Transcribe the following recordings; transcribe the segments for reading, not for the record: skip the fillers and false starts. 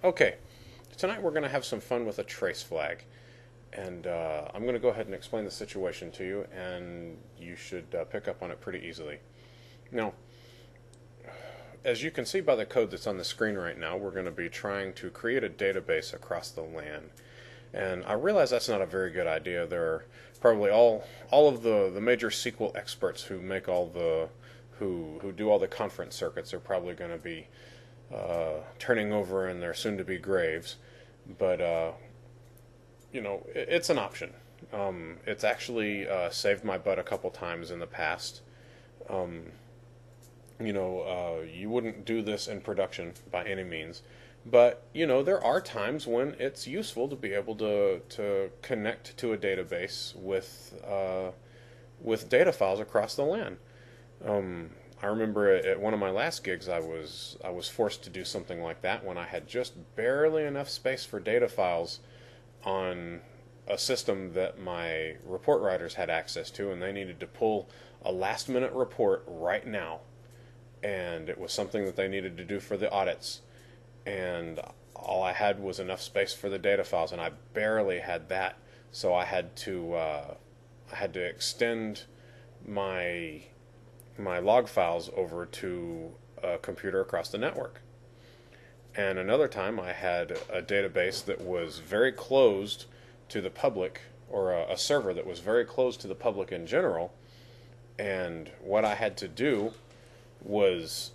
Okay, tonight we're going to have some fun with a trace flag. And I'm going to go ahead and explain the situation to you, and you should pick up on it pretty easily. Now, as you can see by the code that's on the screen right now, we're going to be trying to create a database across the LAN. And I realize that's not a very good idea. There are probably all of the major SQL experts who make all the who do all the conference circuits are probably going to be turning over in their soon-to-be graves. But it's an option. It's actually saved my butt a couple times in the past. Um, you wouldn't do this in production by any means, but there are times when it's useful to be able to connect to a database with data files across the LAN. I remember at one of my last gigs, I was forced to do something like that when I had just barely enough space for data files on a system that my report writers had access to, and they needed to pull a last minute report right now. And it was something that they needed to do for the audits. And all I had was enough space for the data files, and I barely had that. So I had to extend my log files over to a computer across the network. And another time I had a database that was very closed to the public, or a server that was very closed to the public in general. And what I had to do was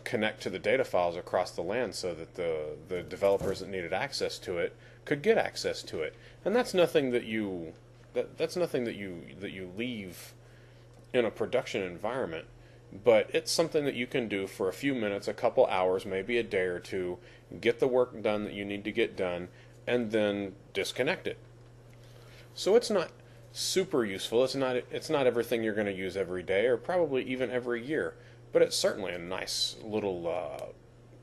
connect to the data files across the LAN so that the developers that needed access to it could get access to it. And that's nothing that that's nothing that you leave in a production environment. But it's something that you can do for a few minutes, a couple hours, maybe a day or two, get the work done that you need to get done, and then disconnect it. So it's not super useful. It's not everything you're going to use every day, or probably even every year. But it's certainly a nice little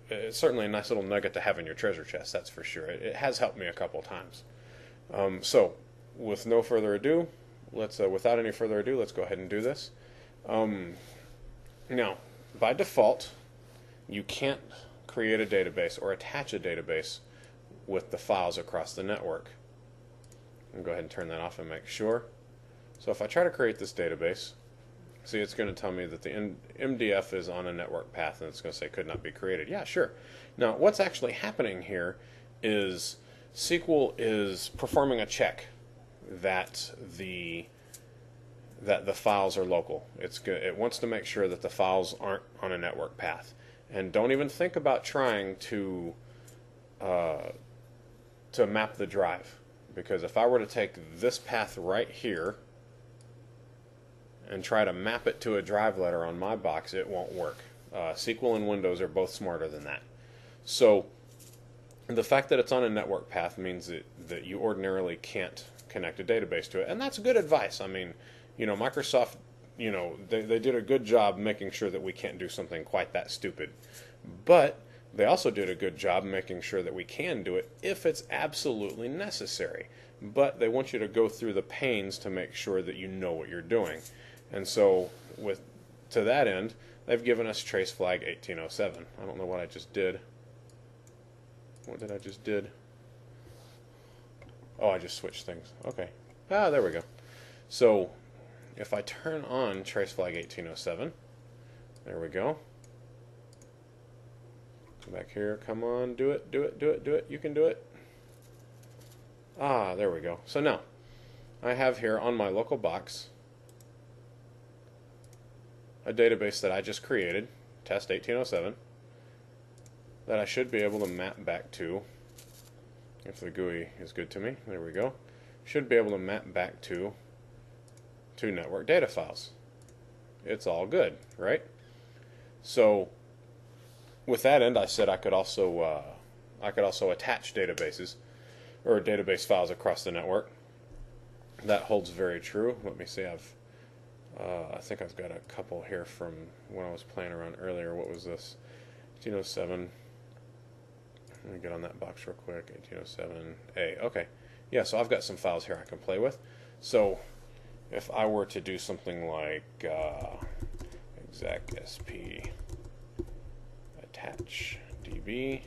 nugget to have in your treasure chest. That's for sure. It has helped me a couple times. So, with no further ado, without any further ado, let's go ahead and do this. Now, by default, you can't create a database or attach a database with the files across the network. I'll go ahead and turn that off and make sure. So if I try to create this database, see, it's going to tell me that the MDF is on a network path, and it's going to say could not be created. Yeah, sure. Now, what's actually happening here is SQL is performing a check that the files are local. It wants to make sure that the files aren't on a network path. And don't even think about trying to map the drive, because if I were to take this path right here and try to map it to a drive letter on my box, it won't work. SQL and Windows are both smarter than that. So the fact that it's on a network path means that you ordinarily can't connect a database to it. And that's good advice. I mean, Microsoft, they did a good job making sure that we can't do something quite that stupid. But they also did a good job making sure that we can do it if it's absolutely necessary. But they want you to go through the pains to make sure that you know what you're doing. And so, to that end, they've given us trace flag 1807. I don't know what I just did. What did I just did? Oh, I just switched things. Okay. There we go. So, if I turn on trace flag 1807, there we go. Come back here. Come on, do it, do it, do it, do it. You can do it. There we go. So now, I have here on my local box a database that I just created, test 1807, that I should be able to map back to, if the GUI is good to me. There we go. Should be able to map back to network data files. It's all good, right? So with that end, I said I could also attach databases or database files across the network. That holds very true. Let me see. I think I've got a couple here from when I was playing around earlier. What was this? 1807. Let me get on that box real quick. 1807A. Okay. Yeah, so I've got some files here I can play with. So if I were to do something like exec sp attach db,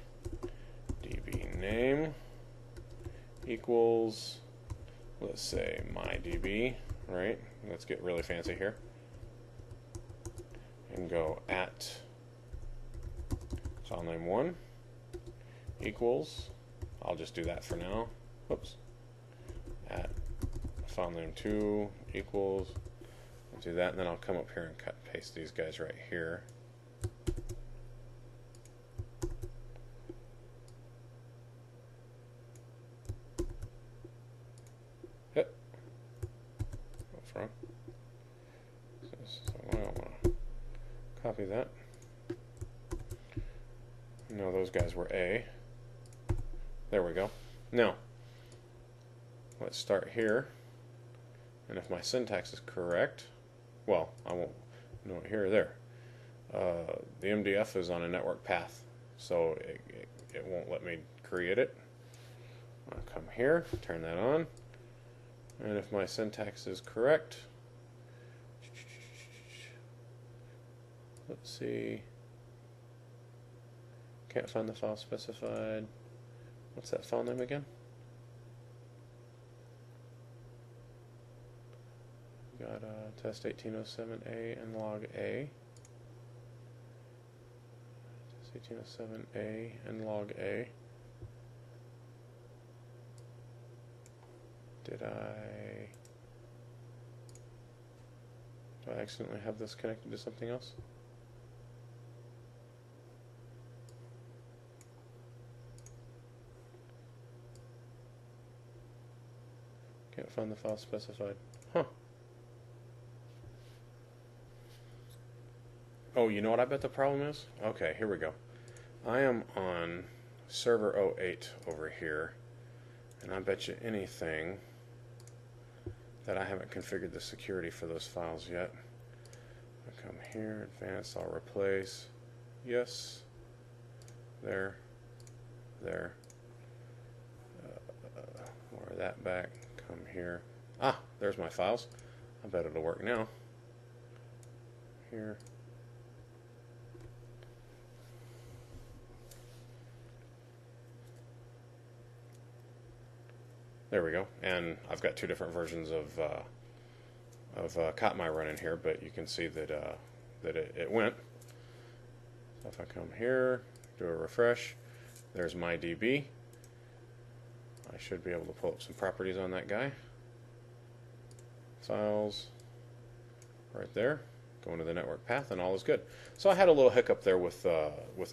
name equals, let's say MyDB, right? Let's get really fancy here. And go at file name 1 equals, I'll just do that for now. Whoops. At file name 2 equals, I'll do that, and then I'll come up here and cut and paste these guys right here. Yep. What's wrong? So I don't want to copy that. No, those guys were A. There we go. Now, let's start here. And if my syntax is correct, well, I won't know it here or there. The MDF is on a network path, so it won't let me create it. I'll come here, turn that on, and if my syntax is correct, let's see, can't find the file specified. What's that file name again? Got test 1807A and log A. Test 1807A and log A. Do I accidentally have this connected to something else? Can't find the file specified. Huh. Oh, you know what I bet the problem is? Okay, here we go. I am on server 08 over here, and I bet you anything that I haven't configured the security for those files yet. I come here, advanced, I'll replace. Yes. There. There. Lower that back. Come here. Ah, there's my files. I bet it'll work now. Here. There we go. And I've got two different versions of Katmai running here, but you can see that it went. So if I come here, do a refresh, there's MyDB. I should be able to pull up some properties on that guy. Files, right there. Go into the network path, and all is good. So I had a little hiccup there with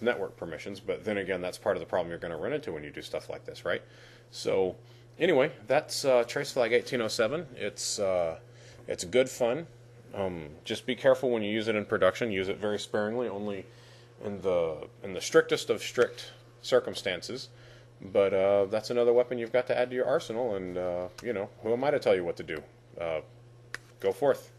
network permissions, but then again, that's part of the problem you're going to run into when you do stuff like this, right? So anyway, that's Traceflag 1807. It's good fun. Just be careful when you use it in production. Use it very sparingly, only in the strictest of strict circumstances. But that's another weapon you've got to add to your arsenal, and you know, who am I to tell you what to do? Go forth.